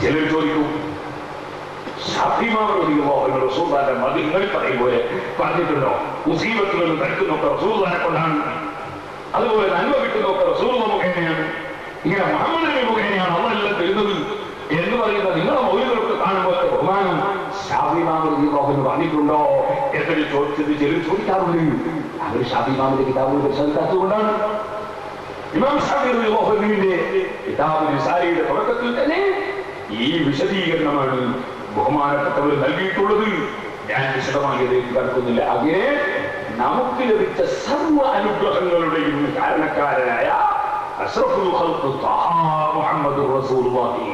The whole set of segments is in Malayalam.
ചിലർ ചോദിക്കും, റസൂലുള്ളാഹിന്റെ മതങ്ങളിൽ പറയും പോലെ പറഞ്ഞിട്ടുണ്ടോ? മുസീബത്തിൽ നിന്ന് തടുക്കുന്നൊക്കെ റസൂലുള്ളാഹിനെ കൊണ്ടാണ്, അതുപോലെ നന്മ കിട്ടുന്നൊക്കെ റസൂലുള്ളാഹി മുഖേനയാണ്, ഇങ്ങനെ മുഹമ്മദ് നബി മുഖേനയാണ് അള്ളാഹ് തരുന്നത് എന്ന് പറയുന്ന നിങ്ങളെ മൗലികളൊക്കെ കാണുമ്പോഴത്തെ ബഹുമാനം ശാഫി ഇമാം റളിയല്ലാഹു പറഞ്ഞിട്ടുണ്ടോ എന്നൊരു ചോദിച്ചത് ചിലർ ചോദിക്കാറുണ്ട്. അവർ ശാഫി ഇമാമിന്റെ കിതാബുകൾ പരിശോധിക്കാത്തതുകൊണ്ടാണ്. ഇമാം ശാഫി റളിയല്ലാഹുവിന്റെ കിതാബ് റിസാലയുടെ തുടക്കത്തിൽ തന്നെ ഈ വിശദീകരണമാണ് ബഹുമാനപ്പെട്ടവർ നൽകിയിട്ടുള്ളത്. ഞാൻ വിശദമായി അതിലേക്ക് കടക്കുന്നില്ല. അങ്ങനെ നമുക്ക് ലഭിച്ച സർവ്വ അനുഗ്രഹങ്ങളുടെയും കാരണക്കാരനായ അഷ്റഫുൽ ഖൽഖ് ത്വാഹ മുഹമ്മദുർ റസൂലുള്ളാഹി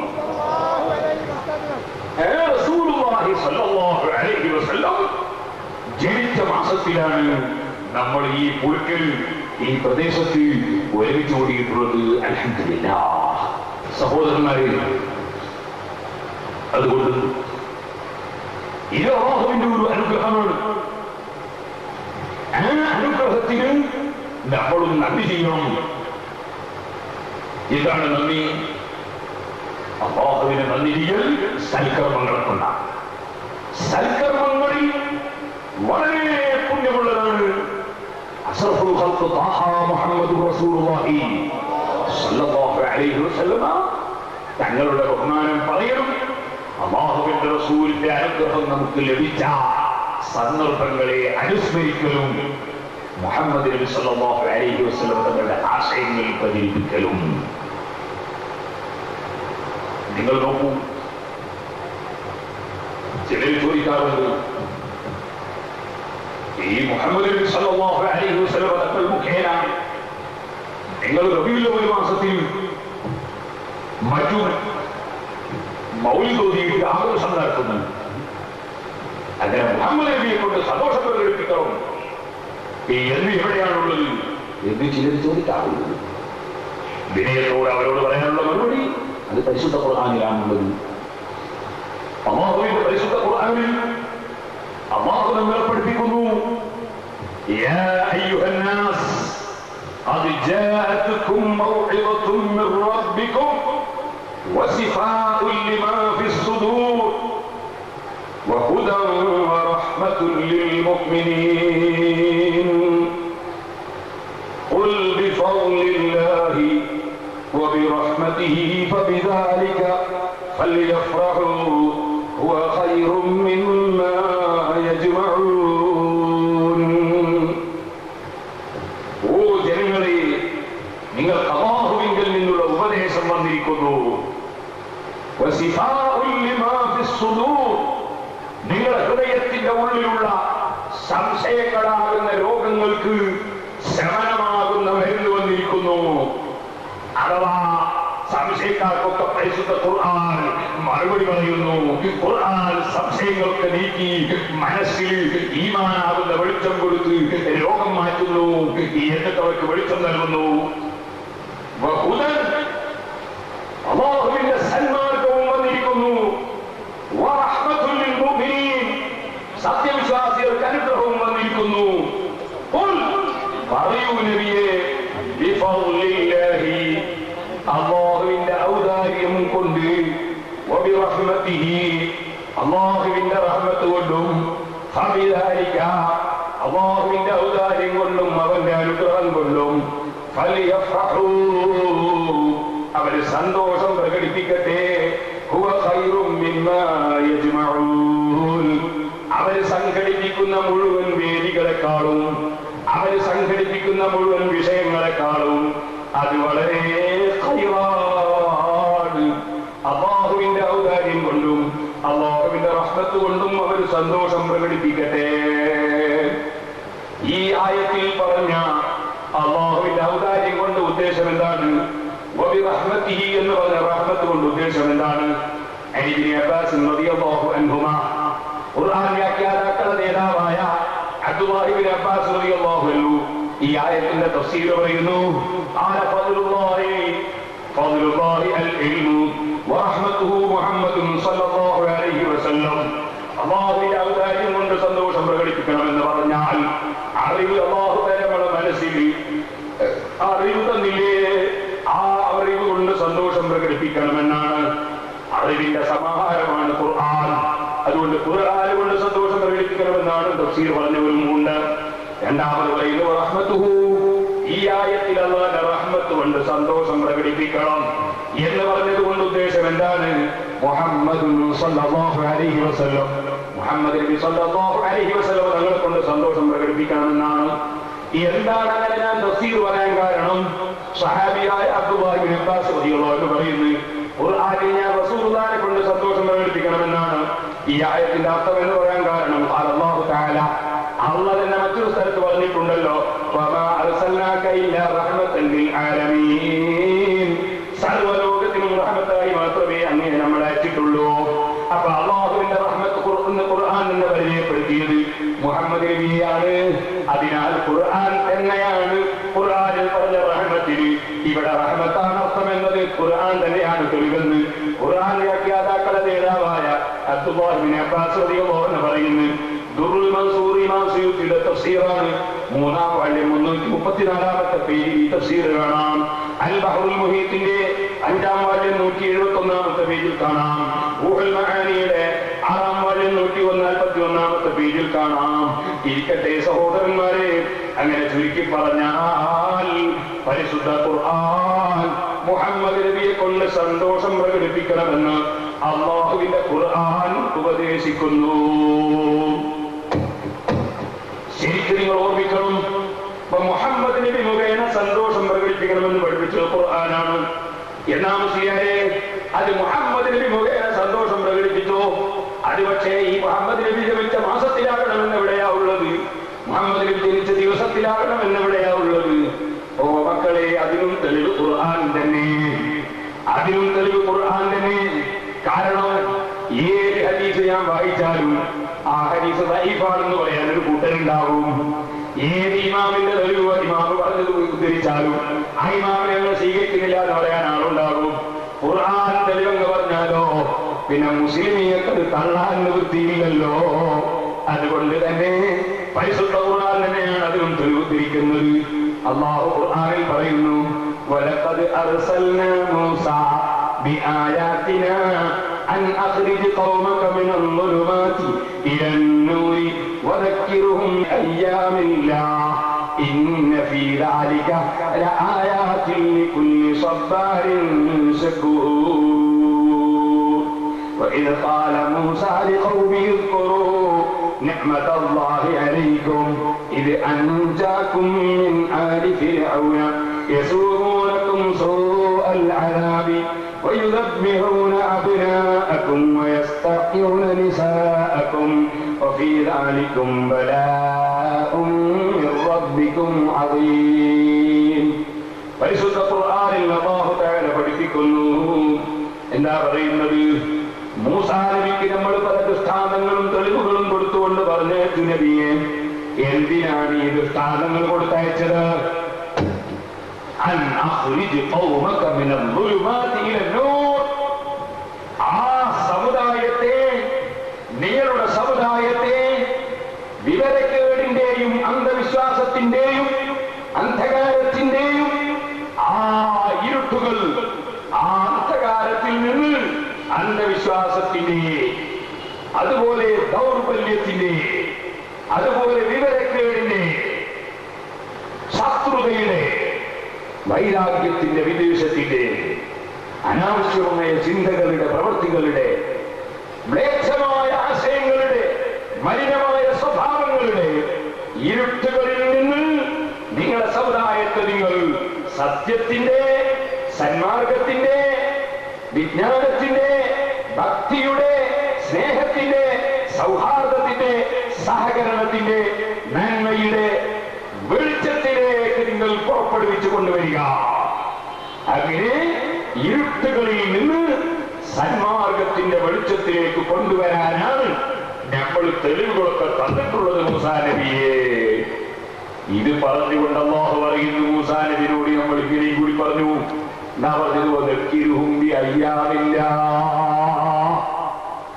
സ്വല്ലല്ലാഹു അലൈഹി വസല്ലം ജനിച്ച മാസത്തിലാണ് നമ്മൾ ഈ പുഴുക്കൽ ഈ പ്രദേശത്ത് ഒരുമിച്ച് കൂടിയിട്ടുള്ളത്. അൽഹംദുലില്ലാഹ് സഹോദരന്മാരെ, അതുകൊണ്ട് ഇത് അല്ലാഹുവിന്റെ ഒരു അനുഗ്രഹമാണ്. ആ അനുഗ്രഹത്തിന് നമ്മളും നന്ദി ചെയ്യണം. ഇതാണ് നന്ദി. അല്ലാഹുവിനെ നന്ദി ചെയ്യൽ സൽക്കർമ്മങ്ങളെ കൊണ്ടാണ്. സൽക്കർമ്മങ്ങളിൽ വളരെ പുണ്യമുള്ളതാണ്. അഷ്റഫുൽ ഖൽഖ് ത്വാഹ മുഹമ്മദുർ റസൂലുള്ളാഹി സ്വല്ലല്ലാഹു അലൈഹി വസല്ലം തങ്ങളുടെ ബഹുമാനം പറയണം. അല്ലാഹുവിന്റെ റസൂലിന്റെ അനുഗ്രഹം നമുക്ക് ലഭിച്ച സന്ദർഭങ്ങളെ അനുസ്മരിക്കലും മുഹമ്മദ് നബി സ്വല്ലല്ലാഹു അലൈഹി വസല്ലം തങ്ങളുടെ ആശയങ്ങൾ പ്രചരിപ്പിക്കലും. നിങ്ങൾ നോക്കൂ, ചിലർ ചോദിക്കാറുണ്ട്, ഈ മുഹമ്മദ് നബി സ്വല്ലല്ലാഹു അലൈഹി വസല്ലം തങ്ങൾ മുഖേന നിങ്ങൾ റബീഉൽ അവ്വൽ മാസത്തിൽ മറ്റു മൗലിദ് ഓതിയിട്ട് ആഘോഷം നടത്തുന്നുണ്ട്. അങ്ങനെ മുഹമ്മദ് നബിയെ കൊണ്ട് സന്തോഷം പ്രകടിപ്പിക്കണം എന്ന് എവിടെയാണുള്ളത് എന്ന് ചിലർ ചോദിക്കാറുള്ളത്. വിനയത്തോട് അവരോട് പറയാനുള്ള മറുപടി അത് പരിശുദ്ധ ഖുർആനിലാണുള്ളത്. അല്ലാഹുവിന്റെ പരിശുദ്ധ ഖുർആനിൽ അല്ലാഹു നമ്മളെ പഠിപ്പിക്കുന്നു, യാ അയ്യുഹന്നാസ് ഖദ് ജാഅത്കും മൗഇദത്തും മിർ റബ്ബികും വശിഫാഉൻ ലിമാ ഫിസ്സുദൂർ വഹുദൻ വറഹ്മത്തുൻ ലിൽമുഅ്മിനീൻ ഖുൽ ബിഫദ്ലില്ലാഹി വബിറഹ്മതിഹി ഫബിദാലിക ഫൽയഫ്റഹൂ ഹുവ ഖൈറും മിമ്മാ യജ്മഊൻ. ഓ ജനങ്ങളെ, നിങ്ങൾക്ക് അല്ലാഹുവിങ്കൽ നിന്നുള്ള ഉപദേശം വന്നിരിക്കുന്നു. വശിഫാഉൻ ലിമാ ഫിസ്സുദൂർ, നിങ്ങളുടെ ഹൃദയത്തിന്റെ ഉള്ളിലുള്ള സംശയങ്ങളാകുന്ന രോഗങ്ങൾക്ക് ശമനമാകുന്ന മരുന്ന് വന്നിരിക്കുന്നു. അഥവാ സംശയക്കാർക്കൊക്കെ പരിശുദ്ധ ഖുർആൻ മറുപടി പറയുന്നു. ഖുർആൻ സംശയങ്ങൾക്ക് നീക്കി മനസ്സിൽ ഈമാനാകുന്ന വെളിച്ചം കൊടുത്ത് രോഗം മാറ്റുന്നു. എന്നിട്ട് അവർക്ക് വെളിച്ചം നൽകുന്നു. വഹുദൻ, അല്ലാഹുവിന്റെ സന്മാർഗവും വന്നിരിക്കുന്നു. വറഹ്മത്തുൽ ലിൽമുഅ്മിനീൻ, സത്യവിശ്വാസികൾക്ക് അനുഗ്രഹവും വന്നിരിക്കുന്നു. ഖുൽ, പറയൂ നബിയേ, ബിഫദ്ലില്ലാഹി, അല്ലാഹുവിന്റെ ഔദാര്യം കൊണ്ട്, വബിറഹ്മതിഹി, അല്ലാഹുവിന്റെ റഹ്മത്ത് കൊണ്ടും, ഫബിദാലിക, അല്ലാഹുവിന്റെ ഔദാര്യം കൊണ്ടും അവന്റെ അനുഗ്രഹം കൊണ്ടും, ഫലിയഫ്റഹൂ, അവര് സന്തോഷം പ്രകടിപ്പിക്കട്ടെ. ഹുവ ഖൈറും മിമ്മാ യജ്മഊൻ, അവര് സംഘടിപ്പിക്കുന്ന മുഴുവൻ വേദികളെക്കാളും, അവര് സംഘടിപ്പിക്കുന്ന മുഴുവൻ വിഷയങ്ങളെക്കാളും അത് വളരെ ഖൈറാണ്. അല്ലാഹുവിന്റെ ഔദാര്യം കൊണ്ടും അല്ലാഹുവിന്റെ റഹ്മത്ത് കൊണ്ടും അവർ സന്തോഷം പ്രകടിപ്പിക്കട്ടെ. ഈ ആയത്തിൽ പറഞ്ഞ അല്ലാഹുവിന്റെ ഔദാര്യം കൊണ്ട് ഉദ്ദേശം എന്താണ്? വബിറഹ്മതിഹി എന്ന് പറഞ്ഞ റഹ്മത്ത് കൊണ്ട് ഉദ്ദേശം എന്താണ്? ഇബ്നു അബ്ബാസ് റളിയല്ലാഹു അൻഹുമാ, ഖുർആൻ വ്യാഖ്യാതാക്കളുടെ നേതാവായ അബ്ദുല്ലാഹി ഇബ്നു അബ്ബാസ് റളിയല്ലാഹു അൻഹു ഈ ആയത്തിന്റെ തഫ്സീർ പറയുന്നു, ഖാല ഫദ്ലുല്ലാഹി അൽ-ഇൽമു വറഹ്മത്തുഹു മുഹമ്മദുൻ സ്വല്ലല്ലാഹു അലൈഹി വസല്ലം. അല്ലാഹുവിന്റെ ഔദാര്യം കൊണ്ട് സന്തോഷം പ്രകടിപ്പിക്കണമെന്ന് പറഞ്ഞാൽ അറിവ് അല്ലാഹു നമ്മുടെ മനസ്സിൽ അറിവ് തന്നില്ലേ, ആ അറിവ് കൊണ്ട് സന്തോഷം പ്രകടിപ്പിക്കണമെന്നാണ്. അറിവിന്റെ സമാഹാരമാണ് ഖുർആൻ. അതുകൊണ്ട് ഖുർആൻ കൊണ്ട് സന്തോഷം പ്രകടിപ്പിക്കണമെന്നാണ് തഫ്സീർ പറഞ്ഞവരും ഉണ്ട്. രണ്ടാമത് പറയുന്നു റഹ്മത്തുഹു, ഈ ആയത്തിൽ അല്ലാഹുവിന്റെ റഹ്മത്ത് കൊണ്ട് സന്തോഷം പ്രകടിപ്പിക്കണം എന്ന് പറഞ്ഞത് കൊണ്ട് ഉദ്ദേശം എന്താണ്? മുഹമ്മദുൻ സ്വല്ലല്ലാഹു അലൈഹി വസല്ലം, മുഹമ്മദ് നബി സ്വല്ലല്ലാഹു അലൈഹി വസല്ലം തങ്ങളെ കൊണ്ട് സന്തോഷം പ്രകടിപ്പിക്കണമെന്നാണ്. എന്താണ് അങ്ങനെ ഞാൻ തഫ്സീർ പറയാൻ കാരണം? സഹാബിയായ അബ്ദുല്ലാഹി ഇബ്നു അബ്ബാസ് റളിയല്ലാഹു അൻഹു പറയുന്നു, ഖുർആനിൽ ഞാൻ റസൂലുള്ളാഹിനെ കൊണ്ട് സന്തോഷം പ്രകടിപ്പിക്കണമെന്നാണ് ഈ ആയത്തിന്റെ അർത്ഥം എന്ന് പറയാൻ കാരണം അല്ലാഹു തആല അല്ലാഹു തന്നെ മറ്റൊരു സ്ഥലത്ത് പറഞ്ഞിട്ടുണ്ടല്ലോ, വമാ അർസൽനാക ഇല്ലാ റഹ്മത്തൻ ലിൽ ആലമീൻ, സർവ്വലോകത്തിനും റഹ്മത്തായി മാത്രമേ അങ്ങേ നമ്മൾ അയച്ചിട്ടുള്ളൂ. അപ്പൊ അല്ലാഹുവിന്റെ റഹ്മത്ത് ഖുർആൻ എന്ന് പരിചയപ്പെടുത്തിയത് മുഹമ്മദ് നബിയാണ്. അതിനാൽ ഖുർആൻ തന്നെയാണ് ഖുർആനിൽ പറഞ്ഞ റഹ്മത്തിന് ഇവിടെ റഹ്മത്താണ് അർത്ഥം എന്നത് ഖുർആൻ തന്നെയാണ് തെളിവെന്ന് ഖുർആൻ വ്യാഖ്യാതാക്കളുടെ നേതാവായ അബ്ദുല്ലാഹി ഇബ്നു അബ്ബാസ് റളിയല്ലാഹു അൻഹു പറയുന്നു. ദുറുൽ മൻസൂർ ഇമാം സുയൂത്തിയുടെ തഫ്സീറാണ്. 3-ാം വാല്യം 334-ാമത്തെ പേജിൽ ഈ തഫ്സീർ കാണാം. അൽ ബഹ്റുൽ മുഹീത്തിന്റെ 5-ാം വാല്യം 171-ാമത്തെ പേജിൽ കാണാം. റൂഹുൽ മആനിയുടെ 6-ാം വാല്യം 141-ാമത്തെ പേജിൽ കാണാം. ഇരിക്കട്ടെ സഹോദരന്മാരെ, അങ്ങനെ ചുരുക്കി പറഞ്ഞാൽ പരിശുദ്ധ ഖുർആൻ മുഹമ്മദ് നബിയെ കൊണ്ട് സന്തോഷം പ്രകടിപ്പിക്കണമെന്ന് അല്ലാഹുവിന്റെ ഖുർആൻ ഉപദേശിക്കുന്നു. ശരിക്കും നിങ്ങൾ ഓർമ്മിക്കണം, മുഹമ്മദ് നബി മുഖേന സന്തോഷം പ്രകടിപ്പിക്കണമെന്ന് പഠിപ്പിച്ചത് ഖുർആനാണ്. എന്നാ മുസ്ലിയാരെ, അത് മുഹമ്മദ് നബി മുഖേന സന്തോഷം പ്രകടിപ്പിച്ചോ? അത് പക്ഷേ ഈ മുഹമ്മദ് നബി ജനിച്ച മാസത്തിലാകണമെന്ന് എവിടെയാ ഉള്ളത്? മുഹമ്മദ് നബി ജനിച്ച ദിവസത്തിലാകണമെന്ന് എവിടെയാ ഉള്ളത്? ഓ മക്കളെ, അതിനും തെളിവ് ഖുർആൻ തന്നെ, അതിനും തെളിവ് ഖുർആൻ തന്നെ. കാരണം ഏത് ഹദീസ് ഞാൻ വായിച്ചാലും ആ ഹദീസ് ദഈഫാണെന്ന് പറയാൻ ഒരു കൂട്ടരുണ്ടാവും. ഏത് ഇമാമിന്റെ തെളിവ് ഇമാമ് പറഞ്ഞത് ഉദ്ധരിച്ചാലും ആ ഇമാമിനെ ഞങ്ങൾ സ്വീകരിക്കുന്നില്ല എന്ന് പറയാൻ ആളുണ്ടാകും. ഖുർആൻ തെളിവെന്ന് പറഞ്ഞാലോ പിന്നെ മുസ്ലിമീയക്കത് തള്ളാൻ നിവൃത്തിയില്ലല്ലോ. അതുകൊണ്ട് തന്നെ പരിശുദ്ധ ഖുർആൻ തന്നെയാണ് അതിനും തെളിവ് ഉദ്ധരിക്കുന്നത്. അല്ലാഹു ഖുർആനിൽ പറയുന്നു, വലഖദ് അർസൽനാ മൂസാ ബിആയാതിനാ അൻ അഖ്രിജ് ഖൗമക മിനൽ ളുലുമാതി ഇലൻ നൂരി വദക്കിർഹും അയ്യാമില്ലാഹ് ഇന്ന ഫീ ദാലിക ലആയാതിൻ ലികുല്ലി സബ്ബാരിൻ ശകൂർ. وإذ قال موسى لقومه اذكروا نعمة الله عليكم إذ أنجاكم من آل فرعون يسومونكم سوء العذاب ويذبحون أبناءكم ويستحيون نساءكم وفي ذلكم بلاء من ربكم عظيم. പരിശുദ്ധ ഖുർആനിൽ അല്ലാഹു തആല പഠിപ്പിക്കുന്നു, എന്താ പറയുന്നത്? മൂസാ നബിക്ക് നമ്മൾ പല ദൃഷ്ടാന്തങ്ങളും തെളിവുകളും കൊടുത്തുകൊണ്ട് പറഞ്ഞു, നബിയെ എന്തിനാണ് ഈ ദൃഷ്ടാന്തങ്ങൾ കൊടുത്തയച്ചത്? അൻ അഖ്രിജ് ഖൗമക മിനൽ ളുലുമാതി ഇലൻ നൂർ, ആ സമുദായത്തെ, നിങ്ങളുടെ സമുദായത്തെ വിവരക്കേടിന്റെയും അന്ധവിശ്വാസത്തിന്റെയും അന്ധകാരത്തിന്റെയും ആ ഇരുട്ടുകൾ, ആ അന്ധകാരത്തിൽ നിന്ന് അന്ധവിശ്വാസത്തിന്റെ, അതുപോലെ ദൗർബല്യത്തിന്റെ, അതുപോലെ വിവരക്കേടിന്റെ, ശത്രുതയുടെ, വൈരാഗ്യത്തിന്റെ, വിദ്വേഷത്തിന്റെ, അനാവശ്യമായ ചിന്തകളുടെ, പ്രവൃത്തികളുടെ, മ്ലേച്ഛമായ ആശയങ്ങളുടെ, മലിനമായ സ്വഭാവങ്ങളുടെ ഇരുട്ടുകളിൽ നിന്ന് നിങ്ങളുടെ സമുദായത്തെ നിങ്ങൾ സത്യത്തിന്റെ, സന്മാർഗത്തിന്റെ, വിജ്ഞാനത്തിന്റെ, ഭക്തിയുടെ, സ്നേഹത്തിന്റെ, സൗഹാർദ്ദത്തിന്റെ, സഹകരണത്തിന്റെ, നന്മയുടെ വെളിച്ചത്തിലേക്ക് നിങ്ങൾ പുറപ്പെടുവിച്ചു കൊണ്ടുവരിക. അങ്ങനെ ഇരുട്ടുകളിൽ നിന്ന് സന്മാർഗത്തിന്റെ വെളിച്ചത്തിലേക്ക് കൊണ്ടുവരാനാണ് നമ്മൾ തെളിവുകളൊക്കെ തന്നിട്ടുള്ളത് മൂസാ നബിയെ. ഇത് പറഞ്ഞുകൊണ്ട് അല്ലാഹു പറയുന്നു, മൂസാ നബിയോട് നമ്മൾ ഇങ്ങനെയും കൂടി പറഞ്ഞു, എന്താ പറഞ്ഞത്?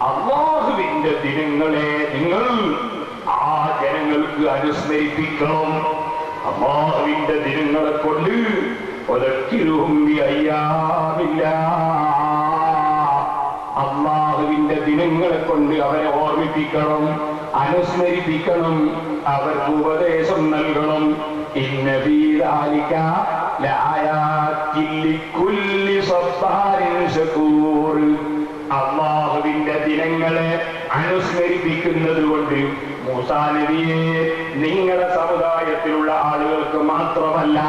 അല്ലാഹുവിന്റെ ദിനങ്ങളെ നിങ്ങൾ ആ ജനങ്ങൾക്ക് അനുസ്മരിപ്പിക്കണം. അല്ലാഹുവിന്റെ ദിനങ്ങളെ അവരെ ഓർമ്മിപ്പിക്കണം, അനുസ്മരിപ്പിക്കണം, അവർക്ക് ഉപദേശം നൽകണം. ഇന്ന ഫീ ദാലിക ലആയാത്തിൻ ലികുല്ലി സബ്ബാരിൻ ശകൂർ. അല്ലാഹുവിന്റെ ദിനങ്ങളെ അനുസ്മരിപ്പിക്കുന്നത് കൊണ്ട് മൂസാ നബിയെ നിങ്ങളുടെ സമുദായത്തിലുള്ള ആളുകൾക്ക് മാത്രമല്ല,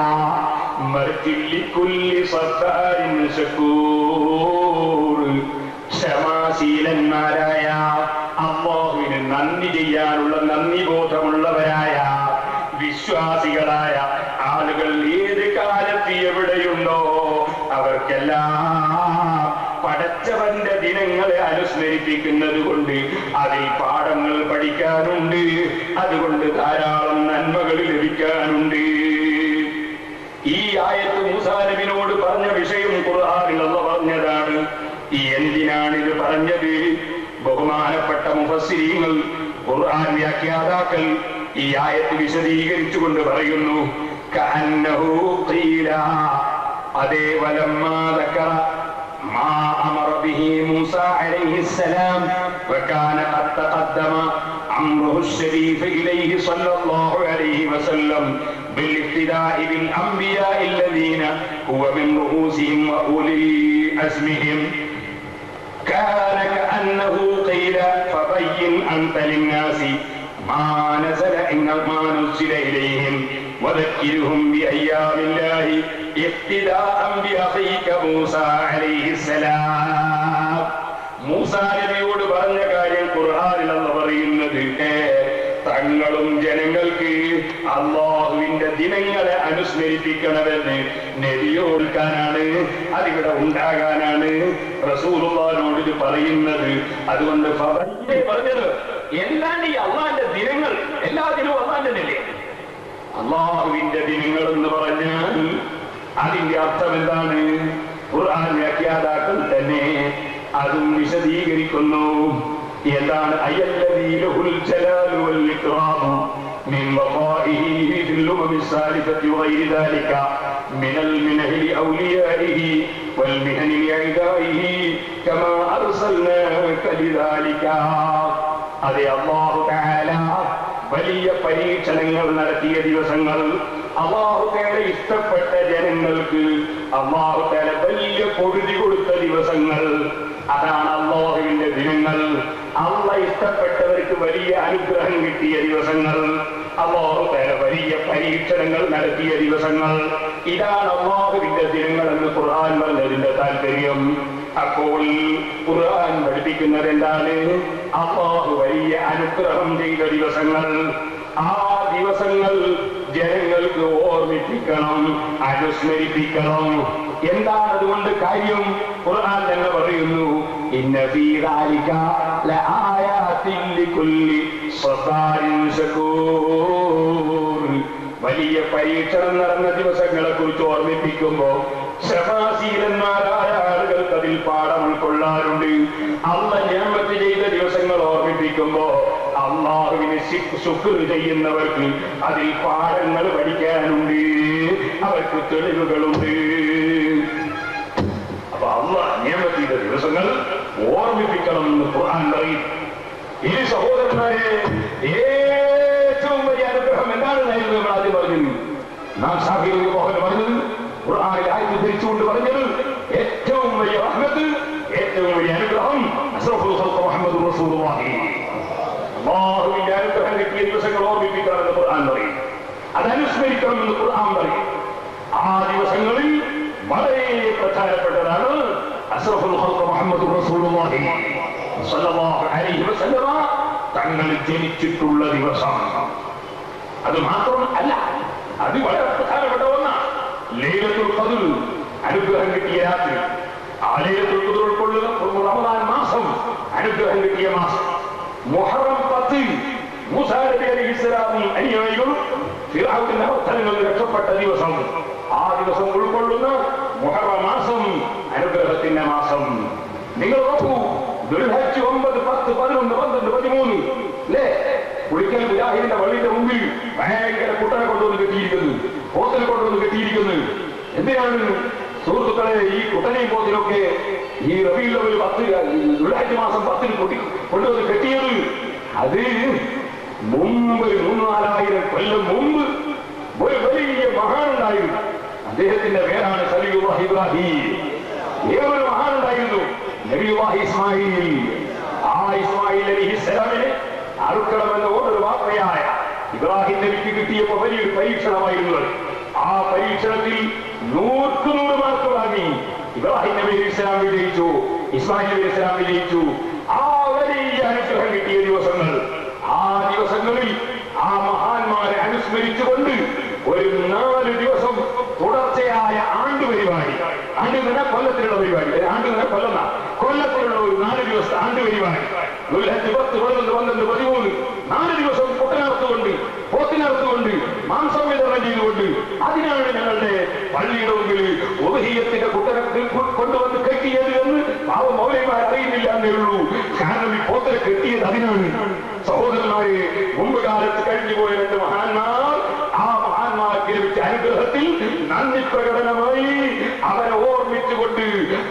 മറിച്ച് ലികുല്ലി സബ്ബാരിൻ ശകൂർ, ക്ഷമാശീലന്മാരായ അല്ലാഹുവിന് നന്ദി ചെയ്യാനുള്ള നന്ദി ബോധമുള്ളവരായ വിശ്വാസികളായ ആളുകൾ ഏത് കാലത്ത് എവിടെയുണ്ടോ അവർക്കെല്ലാം പടച്ചവന്റെ ദിനങ്ങളെ അനുസ്മരിപ്പിക്കുന്നത് കൊണ്ട് അതിൽ പാഠങ്ങൾ പഠിക്കാനുണ്ട്. അതുകൊണ്ട് ധാരാളം നന്മകൾ ലഭിക്കാനുണ്ട്. ഈ ആയത്ത് മൂസാ നബിയോട് പറഞ്ഞ വിഷയം ഖുർആനിൽ അല്ലാഹു പറഞ്ഞതാണ്. എന്തിനാണ് ഇത് പറഞ്ഞത്? ബഹുമാനപ്പെട്ട മുഫസ്സിരീങ്ങൾ, ഖുർആൻ വ്യാഖ്യാതാക്കൾ ഈ ആയത്ത് വിശദീകരിച്ചുകൊണ്ട് പറയുന്നു, കഅന്നഹു ഖീല, അതേ വലമ്മാ ദക്കറ മാ അമറ ബിഹി മൂസാ അലൈഹിസ്സലാം വകാന ഖദ് തഖദ്ദമ അംറുഹു ശരീഫ് ഇലൈഹി സ്വല്ലല്ലാഹു അലൈഹി വസല്ലം ബിൽഇഖ്തിദാഇ ബിൽ അംബിയാഇ അല്ലദീന ഹുവ മിൻ റൂസിഹിം വഉലി അസ്മിഹിം كان كأنه قيل فبين أنت للناس ما نزل إليهم وذكرهم بأيام الله اقتداء بأخيك موسى عليه السلام. മൂസാ നബിയോട് പറഞ്ഞ കാര്യം ഖുർആനിൽ അല്ലാഹു പറയുന്നത്, തങ്ങളും ജനങ്ങൾക്ക് അല്ലാഹുവിന്റെ ദിനങ്ങളെ അനുസ്മരിപ്പിക്കണമെന്ന് നബിയോടുക്കാനാണ്, അതിവിടെ ഉണ്ടാകാനാണ് റസൂലുള്ളാഹിനോട് ഇത് പറയുന്നത്. അതുകൊണ്ട് പറഞ്ഞത് എന്താണ് ഈ അള്ളാന്റെ ദിനങ്ങൾ? എല്ലാ ദിനവും അള്ളാന്റെ നിലയെ അള്ളാഹുവിന്റെ ദിനങ്ങൾ എന്ന് പറഞ്ഞാൽ അതിന്റെ അർത്ഥം എന്താണ്? ഖുർആൻ വ്യാഖ്യാതാക്കൾ തന്നെ അതും വിശദീകരിക്കുന്നു. എന്താണ്? അയല്ലദീ ലഹുൽ ജലാലു വൽ ഇക്റാമു മിൻ വഖാഇഹി ഫിൽ ഉമമി സാലിഫത്തി വഗൈരി ദാലിക മിനൽ മിനഹി ലിഔലിയാഇഹി വൽ മിഹനി ലിഅദാഇഹി കമാ അർസൽനാക ലിദാലിക. അതേ അല്ലാഹു തആല വലിയ പരീക്ഷണങ്ങൾ നടത്തിയ ദിവസങ്ങൾ, അല്ലാഹു തആല ഇഷ്ടപ്പെട്ട ജനങ്ങൾക്ക് അല്ലാഹു തആല വലിയ പൊറുതി കൊടുത്ത ദിവസങ്ങൾ, അതാണ് അല്ലാഹുവിന്റെ ദിനങ്ങൾ. അല്ലാഹ് ഇഷ്ടപ്പെട്ടവർക്ക് വലിയ അനുഗ്രഹം കിട്ടിയ ദിവസങ്ങൾ, അല്ലാഹു തആല വലിയ പരീക്ഷണങ്ങൾ നടത്തിയ ദിവസങ്ങൾ, ഇതാണ് അല്ലാഹുവിന്റെ ദിനങ്ങൾ എന്ന് ഖുർആൻ പറഞ്ഞതിന്റെ താല്പര്യം. അപ്പോൾ ഖുർആൻ പഠിപ്പിക്കുന്നത് എന്താണ്? അല്ലാഹു വലിയ അനുഗ്രഹം ചെയ്ത ദിവസങ്ങൾ, ആ ദിവസങ്ങൾ ജനങ്ങൾക്ക് ഓർമ്മിപ്പിക്കണം, അനുസ്മരിപ്പിക്കണം. എന്താണ് അതുകൊണ്ട് കാര്യം? ഖുർആൻ തന്നെ പറയുന്നു, ഇന്ന ഫീ ദാലിക ലആയാത്തിൻ ലികുല്ലി സബാരിൻ ശകൂർ. വലിയ പരീക്ഷണം നടന്ന ദിവസങ്ങളെ കുറിച്ച് ഓർമ്മിപ്പിക്കുമ്പോ ക്ഷമാശീലന്മാരായ ആളുകൾക്ക് അതിൽ പാഠം ഉൾക്കൊള്ളാറുണ്ട്. അല്ലാഹ് നിഅമത്ത് ചെയ്ത ദിവസങ്ങൾ ഓർമ്മിപ്പിക്കുമ്പോ അല്ലാഹുവിനെ ശുക്ർ ചെയ്യുന്നവർക്ക് അതിൽ പാഠങ്ങൾ പഠിക്കാനുണ്ട്, അവർക്ക് തെളിവുകളുണ്ട്. അപ്പൊ അല്ലാഹ് നിഅമത്ത് ചെയ്ത ദിവസങ്ങൾ ഓർമ്മിപ്പിക്കണം എന്ന് ഖുർആൻ പറയും. ഈ സഹോദരന്മാരെ, ഏറ്റവും വലിയ അനുഗ്രഹം എന്താണെന്നായിരുന്നു നമ്മൾ ആദ്യം പറഞ്ഞത്. നാം ഷാഫിഈ റളിയല്ലാഹു പറഞ്ഞത്, ഖുർആനിൽ ആയത്ത് ധരിച്ചുകൊണ്ട് പറഞ്ഞത്, ഏറ്റവും വലിയ റഹ്മത്ത്, ഏറ്റവും വലിയ അനുഗ്രഹം അഷ്റഫുൽ ഖൽഖ് മുഹമ്മദുർ റസൂലുള്ളാഹി. അല്ലാഹുവിന്റെ അനുഗ്രഹം കിട്ടിയ ദിവസങ്ങൾ ഓർമ്മിപ്പിക്കണമെന്ന് ഖുർആൻ പറയും, അത് അനുസ്മരിക്കണമെന്ന് ഖുർആൻ പറയും. ആ ദിവസങ്ങളിൽ വളരെ പ്രധാനപ്പെട്ടതാണ് അഷ്റഫുൽ ഖൽഖ് മുഹമ്മദുർ റസൂലുള്ളാഹി സ്വല്ലല്ലാഹു അലൈഹി വസല്ലമ തങ്ങൾ ജനിച്ചിട്ടുള്ള ദിവസം. അത് മാത്രമല്ല, അത് വളരെ പ്രധാനപ്പെട്ട ഒന്നാണ്. ലൈലത്തുൽ ഖദ്ർ, അനുഗ്രഹം കിട്ടിയ രാത്രി. ആ ലൈലത്തുൽ ഖദ്ർ ഉൾക്കൊള്ളുന്ന റമദാൻ മാസം, അനുഗ്രഹം കിട്ടിയ മാസം. മുഹറം 10, മൂസാ നബി അലൈഹിസ്സലാമും അനുയായികളും ഫിർഔന്റെ അവസ്ഥകളിൽ രക്ഷപ്പെട്ട ദിവസം. ആ ദിവസം ഉൾക്കൊള്ളുന്ന മുഹറം മാസം അനുഗ്രഹത്തിന്റെ മാസം. നിങ്ങൾ നോക്കൂ, ദുൽഹജ്ജ് 9, 10, 11, 12, 13 അല്ലേ? പുളിക്കൽ മുജാഹിദിന്റെ പള്ളിയുടെ മുമ്പിൽ ഭയങ്കര കുട്ടനെ കൊണ്ടുവന്ന് കെട്ടിയിരിക്കുന്നു, പോത്തിനെ കൊണ്ടുവന്ന് കെട്ടിയിരിക്കുന്നു. എന്തിനാണ് സുഹൃത്തുക്കളെ ഈ കുട്ടനെയും പോത്തിനൊക്കെ ഈ റബീഉൽ അവ്വൽ 10 ദുൽഹജ്ജ് മാസം 10 കൊണ്ടുവന്ന് കെട്ടിയത് അത് മുമ്പ് 3,000-4,000 കൊല്ലം മുമ്പ് ഒരു വലിയ മഹാനുണ്ടായിരുന്നു. അദ്ദേഹത്തിന്റെ പേരാണ് ഖലീലുല്ലാഹി ഇബ്രാഹിം. ഏതൊരു മഹാനുണ്ടായിരുന്നു, നബിയുല്ലാഹി ഇസ്മായിൽ. ആ ഇസ്മായിൽ അലൈഹിസ്സലാമിനെ അറുക്കണമെന്ന ഓരോ വാർത്തയായ ഇബ്രാഹിം നബിക്ക് കിട്ടിയപ്പോ വലിയൊരു പരീക്ഷണമായിരുന്നു. ആ പരീക്ഷണത്തിൽ 100 മാർക്ക് വാങ്ങി ഇബ്രാഹിം നബി അലൈഹി ഇസ്ലാം വിജയിച്ചു, ഇസ്മായിൽ നബി ഇസ്ലാം വിജയിച്ചു. ആ വലിയ അനുഗ്രഹം കിട്ടിയ ദിവസങ്ങൾ, ആ ദിവസങ്ങളിൽ ആ മഹാന്മാരെ അനുസ്മരിച്ചുകൊണ്ട് ഒരു 4 ദിവസം തുടർച്ചയായ ആണ്ട് പരിപാടി, ആണ്ട് തന്നെ കൊല്ലത്തിലുള്ള പരിപാടി, ആണ്ട് തന്നെ കൊല്ലത്തിലുള്ള ഒരു 4 ദിവസത്തെ ആണ്ട് പരിപാടി, ദുൽഹജ്ജ് 10, 11, 12, 13 4 ദിവസം പോത്തിനറുത്തുകൊണ്ട് മാംസം വിതരണം ചെയ്തുകൊണ്ട് അതിനാണ് ഞങ്ങളുടെ പള്ളിയുടെ മുമ്പിൽ ഉദ്ഹിയത്തിന്റെ കുട്ടനത്തിൽ കൊണ്ടുവന്ന് കെട്ടിയത് എന്ന് പാവം മൗലവിമാർ അറിയുന്നില്ല എന്നേ ഉള്ളൂ. കാരണം ഈ പോത്തിനെ കെട്ടിയത് അതിനാണ്. സഹോദരന്മാരെ, മുമ്പ് കാലത്ത് കഴിഞ്ഞു പോയ 2 മഹാന്മാർ, ആ മഹാന്മാർക്ക് ലഭിച്ച അനുഗ്രഹത്തിൽ നന്ദി പ്രകടനമായി അവരെ ഓർമ്മിച്ചുകൊണ്ട്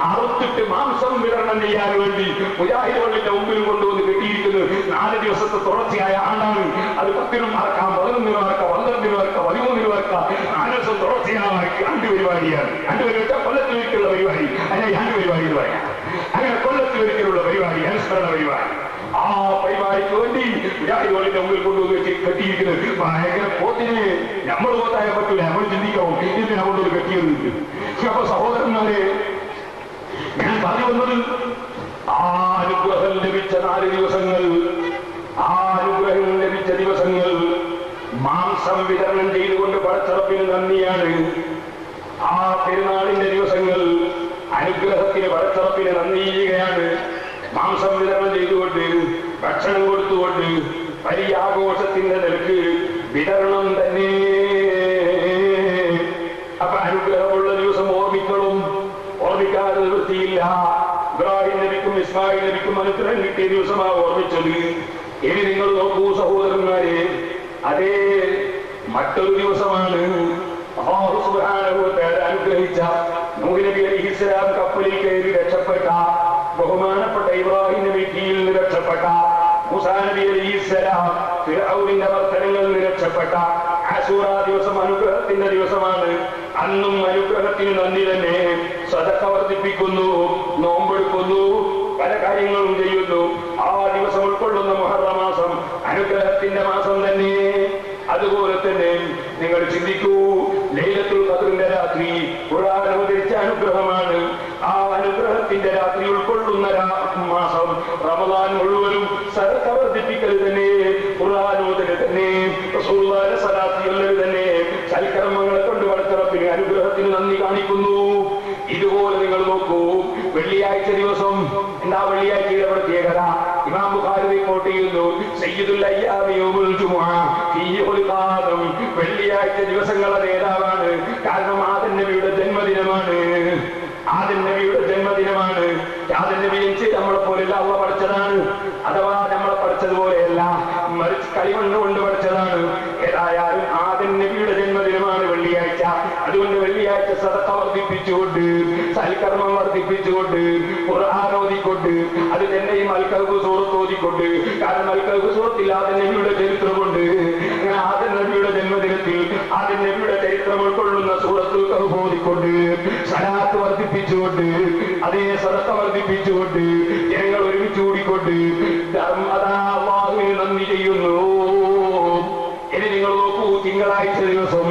അറുത്തിട്ട് മാംസം വിതരണം ചെയ്യാൻ വേണ്ടി മുജാഹിദുകളുടെ മുമ്പിൽ കൊണ്ടുവന്ന് കെട്ടിയിരിക്കുന്നത് 4 ദിവസത്തെ തുടർച്ചയായ ആണ്ടാണ്. അത് 10 മറക്കാം, 11 മറക്കാം, 12 മറക്കാം, 13 മറക്കാം. 4 ദിവസം തുടർച്ചയായ ആണ്ട് പരിപാടിയാണ്. ആണ്ട് പരിപാടി കൊല്ലത്തിൽ ഒരിക്കലുള്ള പരിപാടി, അല്ലെങ്കിൽ ആണ്ട് പരിപാടി എന്ന് പറയാം. അങ്ങനെ കൊല്ലത്തിൽ ഒരിക്കലുള്ള പരിപാടി, അനുസ്മരണ പരിപാടി. ആ പരിപാടിക്ക് വേണ്ടി മുജാഹിദുകളുടെ മുമ്പിൽ കൊണ്ടുവന്ന് കെട്ടിയിരിക്കുന്നത് ഭയങ്കര പോത്തിനെ നമ്മൾ പോത്തായ പറ്റൂല, നമ്മൾ ചിന്തിക്കാവും ഇതിനെ കൊണ്ടുവന്ന് കെട്ടിയത്. അപ്പൊ സഹോദരന്മാരെ, ഞാൻ പറഞ്ഞു വന്നത് ആ അനുഗ്രഹം ലഭിച്ച 4 ദിവസങ്ങൾ, ആ അനുഗ്രഹം ലഭിച്ച ദിവസങ്ങൾ മാംസം വിതരണം ചെയ്തുകൊണ്ട് പടച്ചറപ്പിന് നന്ദിയാണ്. ആ പെരുന്നാളിന്റെ ദിവസങ്ങൾ അനുഗ്രഹത്തിന് പടച്ചറപ്പിന് നന്ദി ചെയ്യുകയാണ്. മാംസം വിതരണം ചെയ്തുകൊണ്ട്, ഭക്ഷണം കൊടുത്തുകൊണ്ട്, വലിയ ആഘോഷത്തിന്റെ നിലക്ക് വിതരണം തന്നെ. അപ്പൊ അനുഗ്രഹമുള്ള ദിവസം ഓർമ്മിക്കണം, ഓർമ്മിക്കാതെ നിവൃത്തിയില്ല. ഇബ്രാഹിം നബിക്കും ഇസ്മായിൽ നബിക്കും അനുഗ്രഹം കിട്ടിയ ദിവസമാണ് ഓർമ്മിച്ചത്. ഇനി നിങ്ങൾ നോക്കൂ സഹോദരന്മാരെ, അതേ മറ്റൊരു ദിവസമാണ് അല്ലാഹു സുബ്ഹാനഹു വ തആല അനുഗ്രഹിച്ച നൂഹ് നബി അലൈഹിസ്സലാം കപ്പലിൽ കയറി രക്ഷപ്പെട്ട, ബഹുമാനപ്പെട്ട ഇബ്രാഹിം നബി കീഴിൽ നിന്ന് രക്ഷപ്പെട്ട, മൂസാ നബി അലൈഹിസ്സലാം ഫിർഔനിന്റെ വർത്തനങ്ങളിൽ നിന്ന് രക്ഷപ്പെട്ട ആശൂറ ദിവസം അനുഗ്രഹത്തിന്റെ ദിവസമാണ്. അന്നും അനുഗ്രഹത്തിന് നന്ദി തന്നെ. സദഖ വർദ്ധിപ്പിക്കുന്നു, നോമ്പെടുക്കുന്നു, പല കാര്യങ്ങളും ചെയ്യുന്നു. ആ ദിവസം ഉൾക്കൊള്ളുന്ന മുഹറം മാസം അനുഗ്രഹത്തിന്റെ മാസം തന്നെ. അതുപോലെ തന്നെ നിങ്ങൾ ചിന്തിക്കൂ, ലൈലത്തുൽ ഖദ്റിന്റെ രാത്രി ഖുർആൻ അവതരിച്ച അനുഗ്രഹമാണ്. ആ അനുഗ്രഹത്തിന്റെ രാത്രി ഉൾക്കൊള്ളുന്ന മാസം റമദാൻ മുഴുവനും സദഖ വർദ്ധിപ്പിക്കൽ തന്നെ, ഖുർആൻ ഓതൽ തന്നെ, റസൂലുള്ളാഹിയുടെ സ്വലാത്ത് ചൊല്ലൽ തന്നെ, സൽക്കർമ്മങ്ങളെ കൊണ്ട് പടച്ചറപ്പിന് അനുഗ്രഹത്തിന് നന്ദി കാണിക്കുന്നു. ഇതുപോലെ നിങ്ങൾ നോക്കൂ, വെള്ളിയാഴ്ച ദിവസം എന്താ വെള്ളിയാഴ്ചയുടെ പ്രത്യേകത? ഇമാം ബുഖാരി റിപ്പോർട്ട് ചെയ്യുന്നു, സയ്യിദുൽ അയ്യാമി യൗമുൽ ജുമുഅ ഫീഹിൽ ഖാദം. വെള്ളിയാഴ്ച ദിവസങ്ങളുടെ നേതാവാണ്. കാരണം ആദം നബിയുടെ ജന്മദിനമാണ്. ആദം നബിയുടെ ജന്മദിനമാണ്. ആദം നബി നമ്മളെ പോലെയല്ല അള്ളാഹു പഠിച്ചതാണ്. അഥവാ നമ്മളെ പഠിച്ചതുപോലെയല്ല, മറിച്ച് കളിമണ്ണ് കൊണ്ട് പഠിച്ചതാണ്. ഏതായാലും ആദം നബിയുടെ ജന്മദിനമാണ് വെള്ളിയാഴ്ച. അതുകൊണ്ട് വെള്ളിയാഴ്ച സദഖ വർദ്ധിപ്പിച്ചുകൊണ്ട്, സൽക്കർമ്മം വർദ്ധിപ്പിച്ചുകൊണ്ട്, ഖുർആൻ ഓതിക്കൊണ്ട്, അത് തന്നെയും അൽ കഹ്ഫ് സൂറത്ത് ഓതിക്കൊണ്ട്, കാരണം അൽ കഹ്ഫ് സൂറത്തിൽ ആദം നബിയുടെ ചരിത്രമുണ്ട്. ആദം നബിയുടെ ജന്മദിനത്തിൽ ആദം നബിയുടെ ചരിത്രം ഉൾക്കൊള്ളുന്ന സൂറത്തുൽ കഹ്ഫ് ഓതിക്കൊണ്ട്, സലാത്ത് വർദ്ധിപ്പിച്ചുകൊണ്ട്, അതേ സദഖ വർദ്ധിപ്പിച്ചുകൊണ്ട്, ജനങ്ങൾ ഒരുമിച്ച് കൂടിക്കൊണ്ട് അല്ലാഹുവിന് നന്ദി ചെയ്യുന്നു. ഇനി നിങ്ങൾ നോക്കൂ, തിങ്കളാഴ്ച ദിവസം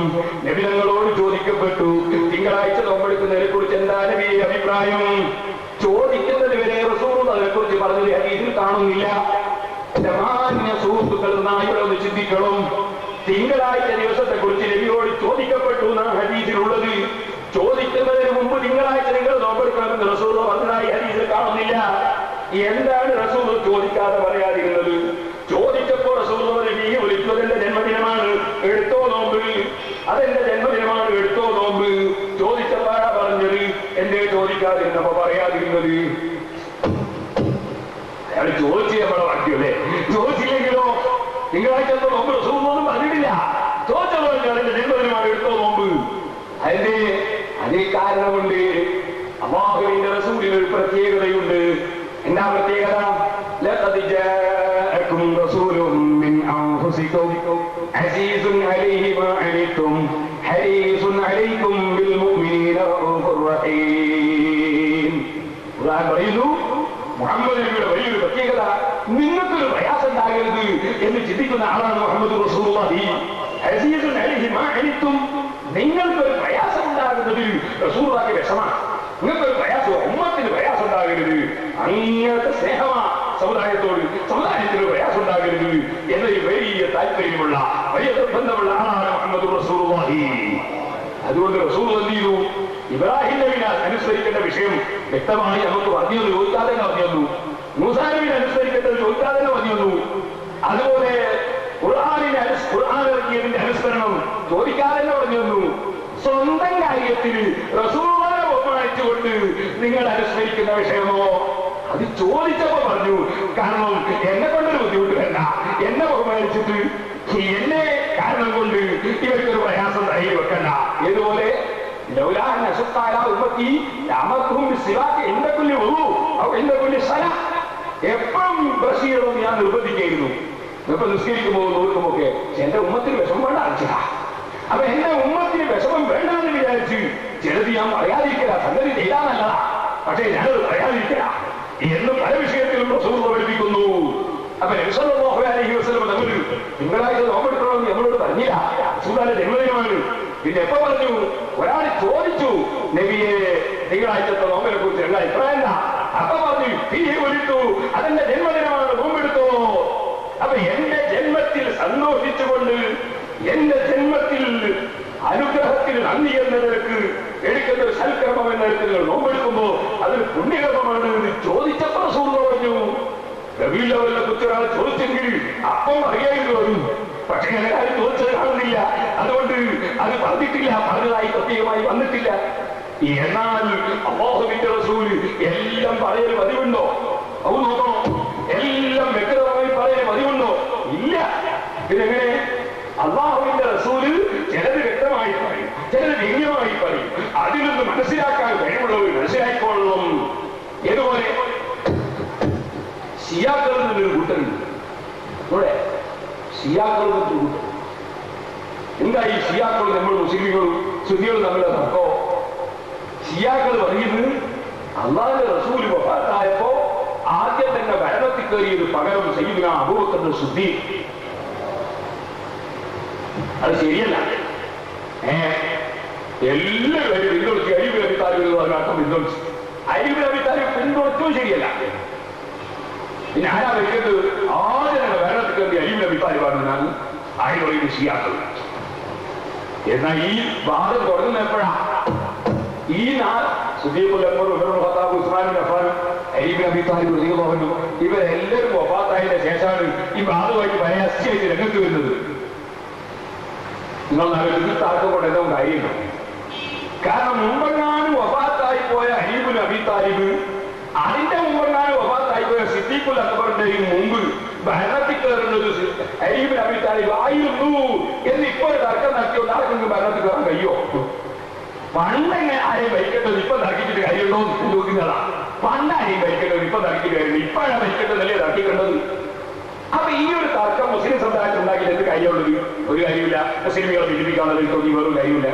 നബിതങ്ങളോട് ചോദിക്കപ്പെട്ടു, തിങ്കളാഴ്ച നോമ്പെടുക്കുന്നതിനെ കുറിച്ച് എന്താ നബിയെ അഭിപ്രായം? ചോദിക്കുന്നത് വരെ റസൂൽ അതിനെ കുറിച്ച് പറഞ്ഞത് ഹദീസിൽ കാണുന്നില്ല. മാന്യ സുഹൃത്തുക്കൾ, നായകളൊന്ന് ചിന്തിക്കണം. തിങ്കളാഴ്ച ദിവസത്തെ കുറിച്ച് നബിയോട് ചോദിക്കപ്പെട്ടു എന്നാണ് ഹദീസിലുള്ളത്. ചോദിക്കുന്നതിന് മുമ്പ് തിങ്കളാഴ്ച നിങ്ങൾ നോമ്പെടുക്കണമെന്ന് റസൂൽ പറഞ്ഞതായി ഹദീസിൽ കാണുന്നില്ല. എന്താണ് റസൂൽ ചോദിക്കാതെ പറയാതിരുന്നത്? ചോദിച്ചപ്പോൾ റസൂൽ വിളിച്ചതെന്റെ ജന്മദിനമാണ്, എടുത്തോ നോമ്പ്, അതെന്റെ ജന്മദിനമാണ്, എടുത്തോ നോമ്പ്. ചോദിച്ചപ്പോഴാ പറഞ്ഞത്, എന്തേ ചോദിക്കാതിരുന്നപ്പോ പറയാതിരുന്നത്? അയാൾ ചോദിച്ചു നമ്മളെ വാക്കിയല്ലേ? ചോദിച്ചില്ലെങ്കിലോ തിങ്കളാഴ്ച നോമ്പ് റസൂൽ ഒന്നും പറഞ്ഞിട്ടില്ല. ചോദിച്ചത് പറഞ്ഞാൽ എന്റെ ജന്മദിനമാണ്, എടുത്തോ നോമ്പ്. അതിന്റെ അതേ കാരണമുണ്ട്. അല്ലാഹുവിന്റെ റസൂലിന് ഒരു പ്രത്യേക ഖുർആൻ പറയുന്നു മുഹമ്മദ് നബിയുടെ വലിയൊരു പ്രത്യേകത, നിങ്ങൾക്കൊരു പ്രയാസം ഉണ്ടാകരുത് എന്ന് ചിന്തിക്കുന്ന ആളാണ് മുഹമ്മദ് റസൂലുള്ളാഹി. അസീസുൻ അലൈഹി മാ അനിത്തും, നിങ്ങൾക്കൊരു പ്രയാസം ഉണ്ടാകുന്നതിൽ റസൂലുള്ളാഹിക്ക് വിഷമാണ്. നിങ്ങൾക്കൊരു പ്രയാസം, ഉമ്മത്തിന് പ്രയാസം ഉണ്ടാകരുത്, അങ്ങനത്തെ സ്നേഹമാ സമുദായത്തോട്, സമുദായത്തിന് പ്രയാസം ഉണ്ടാകരുത് എന്നൊരു വലിയ താല്പര്യമുള്ള, വലിയ നിർബന്ധമുള്ള ആളാണ് മുഹമ്മദ് റസൂലുള്ളാഹി. അതുകൊണ്ട് റസൂൽ എന്ത് ചെയ്തു? ഇബ്രാഹിം നബിനെ അനുസ്മരിക്കേണ്ട വിഷയം വ്യക്തമായി നമുക്ക് പറഞ്ഞു തന്നു, ചോദിക്കാതെ തന്നെ പറഞ്ഞു തന്നു. മൂസാ നബിനെ അനുസ്മരിക്കേണ്ടത് ചോദിക്കാതെ തന്നെ പറഞ്ഞു തന്നു. അതുപോലെ ഖുർആൻ ഇറക്കിയതിന്റെ അനുസ്മരണം ചോദിക്കാതെ തന്നെ പറഞ്ഞു തന്നു. സ്വന്തം കാര്യത്തിൽ റസൂലുള്ളാഹിനെ ബഹുമാനിച്ചുകൊണ്ട് നിങ്ങൾ അനുസ്മരിക്കുന്ന വിഷയമോ അത് ചോദിച്ചപ്പോ പറഞ്ഞു, കാരണം എന്നെ കൊണ്ടൊരു ബുദ്ധിമുട്ട് വേണ്ട, എന്നെ ബഹുമാനിച്ചിട്ട് എന്നെ കാരണം കൊണ്ട് ഇവർക്കൊരു പ്രയാസം തയ്യിൽ വെക്കണ്ട. ഇതുപോലെ എപ്പോഴും ബ്രഷ് ചെയ്യണമെന്ന് ഞാൻ നിർബന്ധിക്കായിരുന്നു. ഇപ്പൊ നിസ്കരിക്കുമ്പോൾ നോക്കുമൊക്കെ എന്റെ ഉമ്മത്തിന് വിഷമം വേണ്ട അടിച്ചതാ. അപ്പൊ എന്റെ ഉമ്മത്തിന് വിഷമം വേണ്ടെന്ന് വിചാരിച്ച് ചിലത് ഞാൻ പറയാതിരിക്കല, സംഗതി ചെയ്താൽ നല്ലതാ, പക്ഷേ ഞാനത് പറയാതിരിക്കല എന്ന് പല വിഷയത്തിലും റസൂൽ പഠിപ്പിക്കുന്നു. അപ്പൊ നബി സല്ലല്ലാഹു അലൈഹി വസല്ലം തങ്ങൾ തിങ്കളാഴ്ച നോമ്പെടുക്കണമെന്ന് നമ്മളോട് പറഞ്ഞില്ല, റസൂലുള്ളാഹിയുടെ ജന്മദിനമാണ്. പിന്നെ എപ്പോ പറഞ്ഞു? ഒരാൾ ചോദിച്ചു, നബിയെ തിങ്കളാഴ്ചത്തെ നോമ്പിനെ കുറിച്ച് എന്താ അഭിപ്രായം? അപ്പൊ പറഞ്ഞു, ഒരിട്ടു, അതെന്റെ ജന്മദിനമാണ്, നോമ്പെടുത്തോ. അപ്പൊ എന്റെ ജന്മത്തിൽ സന്തോഷിച്ചുകൊണ്ട്, എന്റെ ജന്മത്തിൽ അനുഗ്രഹത്തിന് നന്ദി എന്ന നിലക്ക് എടുക്കുന്ന ഒരു സൽക്കർമ്മം എന്ന നിലക്ക് നിങ്ങൾ നോമ്പെടുക്കുമ്പോ അതൊരു പുണ്യകർമ്മമാണ് എന്ന് ചോദിച്ചപ്പോ റസൂൽ പറഞ്ഞു. റബീഉൽ കുറിച്ചൊരാൾ ചോദിച്ചെങ്കിൽ അപ്പം അറിയാമെന്ന് വരും, പക്ഷെ അങ്ങനെ ആരും ചോദിച്ചത് കാണുന്നില്ല, അതുകൊണ്ട് അത് പറഞ്ഞിട്ടില്ല, പറഞ്ഞതായി പ്രത്യേകമായി വന്നിട്ടില്ല. എന്നാൽ അല്ലാഹുവിന്റെ റസൂൽ എല്ലാം പറയൽ പതിവുണ്ടോ? അത് നോക്കണം. എല്ലാം വ്യക്തമായി പറയൽ പതിവുണ്ടോ? ഇല്ല. പിന്നെങ്ങനെ? അല്ലാഹുവിന്റെ റസൂല് ചിലത് വ്യക്തമായി പറയും, ചിലത് വ്യംഗ്യമായി പറയും. അതിൽ നിന്ന് മനസ്സിലാക്കാൻ കഴിവുള്ളവർ മനസ്സിലാക്കിക്കൊള്ളണം. ഇതുപോലെ ഷിയാക്കളിൽ നിന്നൊരു കൂട്ടരുണ്ട്. ഇവിടെ ഷിയാക്കളിൽ നിന്നൊരു കൂട്ടർ. എന്താ ഈ ഷിയാക്കളും നമ്മൾ മുസ്ലിങ്ങളും സുന്നികളും തമ്മിലുള്ള തർക്കോ? ഷിയാക്കൾ പറയുന്നത് അല്ലാഹുവിന്റെ റസൂൽ വഫാത്തായപ്പോ ആദ്യം തന്നെ ഭരണത്തിൽ കയറിയത് പകരം സയ്യിദുനാ അബൂബക്കർ സിദ്ദീഖ്. അത് ശരിയല്ല. എല്ലാവരും പിന്തുണച്ച് അലി ഇബ്നു അബീ താലിബ് അർത്ഥം പിന്തുണച്ചു. അലി ഇബ്നു അബീ താലിബ് പിന്തുണച്ചും ശരിയല്ല. പിന്നെ ആരാ വെക്കുന്നത്? ആദ്യം ഭരണത്തിൽ കയറി അലി ഇബ്നു അബീ താലിബാണെന്നാണ് ആര് പറയുന്നത്? ഷിയാക്കൾ. എന്നാൽ ഈ വാദം തുടങ്ങുന്ന എപ്പോഴാ? ഈ സുദ്ദീഖുൽ അക്ബർ, ഉമർ ഇബ്നു ഖത്താബ്, ഉസ്മാൻ ഇബ്നു അഫ്ഫാൻ, അലി ഇബ്നു അബീ താലിബ് റളിയല്ലാഹു അൻഹു ഇവരെല്ലാവരും വഫാത്തായതിനു ശേഷമാണ് ഈ വാദമായിട്ട് പരസ്യമായിട്ട് രംഗത്ത് വരുന്നത്. നിങ്ങൾ നല്ല താർക്കം കൊണ്ട് എന്തോ കാര്യമില്ല. കാരണം മുമ്പെങ്ങാനും വഫാത്തായി പോയ അലി ഇബ്നു അബീ താലിബ്, അതിന്റെ മുമ്പെങ്ങാനും വഫാത്തായി പോയ സിദ്ദീഖുൽ അക്ബറിന്റെയും മുമ്പ് ഭരണത്തിൽ കയറുന്നത് അലി ഇബ്നു അബീ താലിബ് ആയിരുന്നു എന്ന് ഇപ്പോൾ തർക്കം നടത്തിയോണ്ട് ആർക്കെങ്കിലും ഭരണത്തിൽ കയറാൻ കഴിയോ? പണ്ടെങ്ങനെ ആരെയും ഭരിക്കേണ്ടത് ഇപ്പൊ തർക്കിച്ചിട്ട് കാര്യമുണ്ടോ എന്ന് ചോദിക്കുന്നതാ. പണ്ട് ആരെയും ഭരിക്കേണ്ടത് ഇപ്പൊ തർക്കിച്ചിട്ട് കാര്യമില്ല, ഇപ്പോഴാണ് ഭരിക്കേണ്ടതല്ലേ തർക്കിക്കേണ്ടത്. അപ്പൊ ഈ ഒരു തർക്കം മുസ്ലിം സമുദായത്തിൽ ഉണ്ടാക്കിയിട്ട് എന്ത് കാര്യമുള്ളത്? ഒരു കാര്യമില്ല. മുസ്ലിമുകളെ ഭിന്നിപ്പിക്കാനുള്ളത് വേറൊരു കാര്യമില്ല.